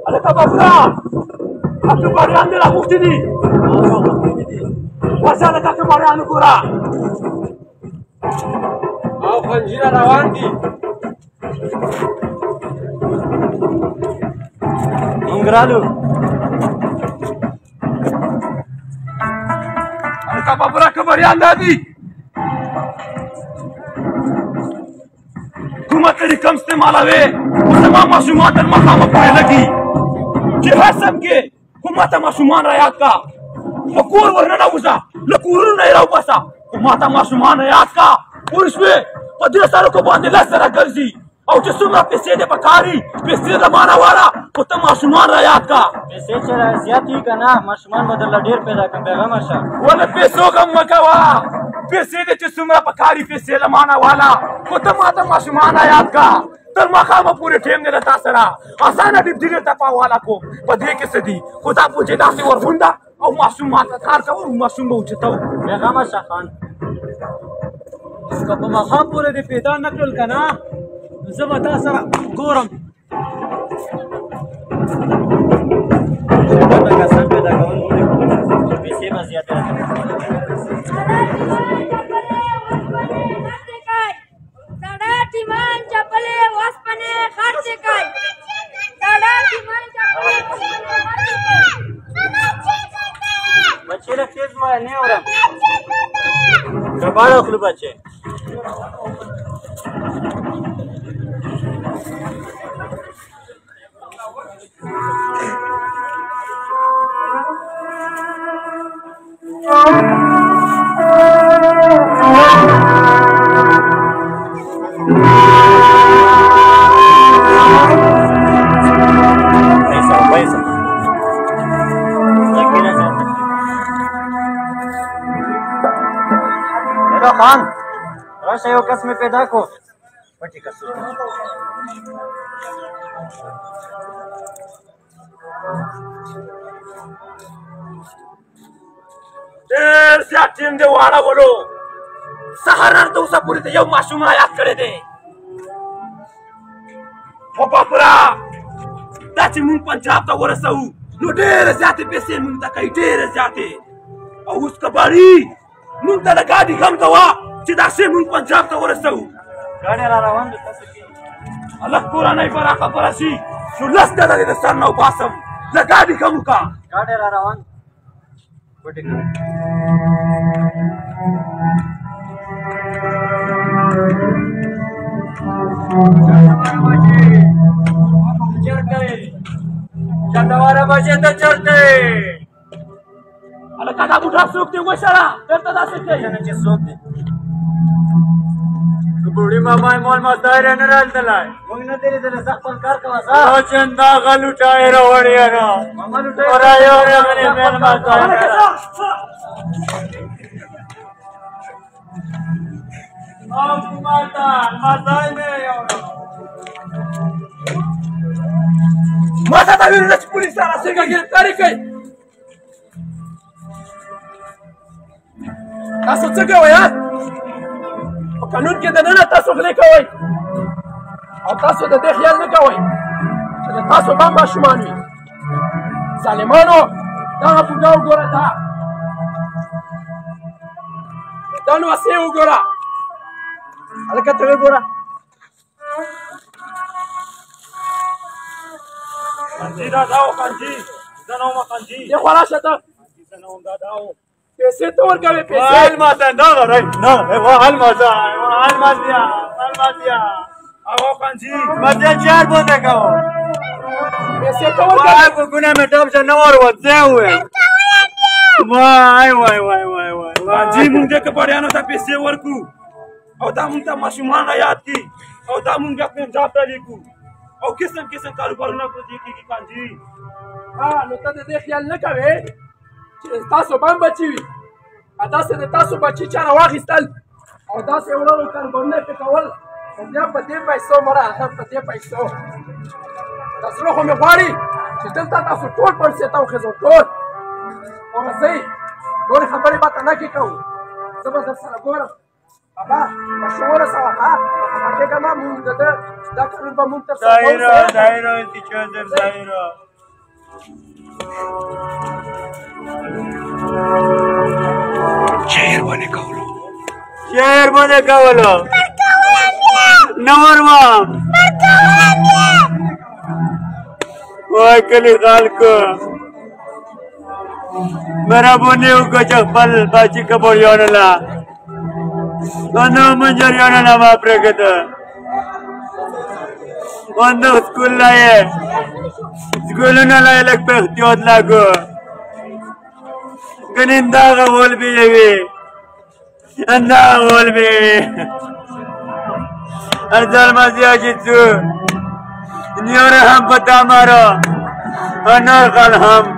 هلکه بابره هلکه باریان دې راغوښتي دي ورشه هلکه که باریان وګوره او خنجیره روان دي موږ رالو هلکه بابره که باریان دا دي کومه طریقه استعمالوې خو زما ماشومان تر ماښامه پورې لګي چې هر سم کې خو ماته ماشومان رایاد کا په کور ورننه وځه له کورونو یې راوباسه خو ماته ماشومان رایاد کا پوه شوې په دې سړکو باندې لس زره ګرځي او چې څومره پیسې دې پکار وي پیسې له مانه واړه خو ته ماشومان رایاد کا پیسې چې زیات وي که نه ماشومان به درله ډېر پیدا کړم بېغمه شه ونه پیسو غم مه کوه پیسې دې چې څومره پکار وي پیسې له مانه واړه خو ته ماته ماشومان رایاد کا تر ماښامه پورې ټیم دی له تا سره اسانه ډیپټي ته پاواله کوم په دې کې څه دي خو دا پوجې داسې ورغونډه او ماشوم ماته کار کوه ماشوم به اوچته و بېغمه شه خان که په ماښام پورې دې پیدا نه کړل که نه نو زه به تا سره ګورم ډېر کسان پیدا کول پیسې به زیاتې بچې لږ تېز وایه نه اورم کباړ اخلو بچې خان راشه یو کس مې پیدا کو پټې کس ډېر زیات ټیم دې واړولو سهار تر اوسه پورې ته یو ماشوم رایاد کړی دی خو بابره دا چې مونږ پنجاب ته ورسوو نو ډېرې زیاتې پیسې مونږ ته کوي ډېرې زیاتې او اوس کباړي مونږ ته د ګاډي غم کوه چې دا شی مونږ پنجاب ته ورسوو ګاډی را روان دی تاسو کې هلک کورنۍ به راخبره شي نو لس ډله دې د سر نه وباسم له ګاډي غم وکړه ګاډی را روان پټې کړه چټواره بچې ته چرته هلکه دا بوډا څوک دی وشړه بېرته داسې کوي نه چې څوک دی که بوډي ماما یې مول مزدار یې نه رالتلی موږ نه دی لیدلی زه خپل کار کوه زه چندا هغه لوټه یې راوړې هغه ماما لوټه رايو راغلی مېلمه ځای او ماته مزای مې یوړو ما ته دا ویلي ده چې پولیس را رسېږه ګرفتاري کوي تاسو څه کوئ په قانون کې دننه تاسو غلې کوئ او تاسو د دې خیال نه کوئ چې د تاسو به ماشومان وي ظالمانو دغه بوډا وګوره دا نو اسې وګوره هلکه ته وګوره خانجي دادا و خانجي زه نه وم خانجي دې خوا راشه ته زه نه وم دادا و پیسې ته ورکوې پیسې الماته نه غرای نه الماته الماتیا الماتیا هغه خانجي ماته چار بوده کوو پیسې ته ورکوې وای په ګناه مې ټاپ شه نه وروت ځای وویل وای وای وای وای وای خانجي مونږ دې کباړیانو ته پیسې ورکړو او دا مونږ ته ماشومان یاد کړي او دا مونږ پنجاب ته لیکو او قسم قسم کاروبارونه په دې کېږي خانجي نو ته د دې خیال نه کوې چې تاسو به هم بچي وي داسې د تاسو بچي چا راواخیستل او داسې وړلو کاروبارونه یې پرې کول او بیا په دې پیسو مړه هغه په دې پیسو دا زړه خو مې غواړي چې دلته تاسو ټول پیسې ته وخېځو ټول او رسئ نورې خبرې به ته نه کې کوو زه به در سره ګورم Aba, masyura sa ka. Kapatid ka mamung dada. Dakaroon ba mong Zairo, Zairo, si Joseph Zairo. Chair bane kaulo. Share मध्ये गावलो. Number one. ओए कली गाल को. मेरा बोने उको चप्पल बाची कपोड़ योनला. Ono menjadi orang nama perkata. Ono sekolah ye. Sekolah nala elak pertiot lagu. Keninda kawal biye. Anda kawal biye. Arzal masih ajitu. Ini orang ham pertama ro. Anar kalham.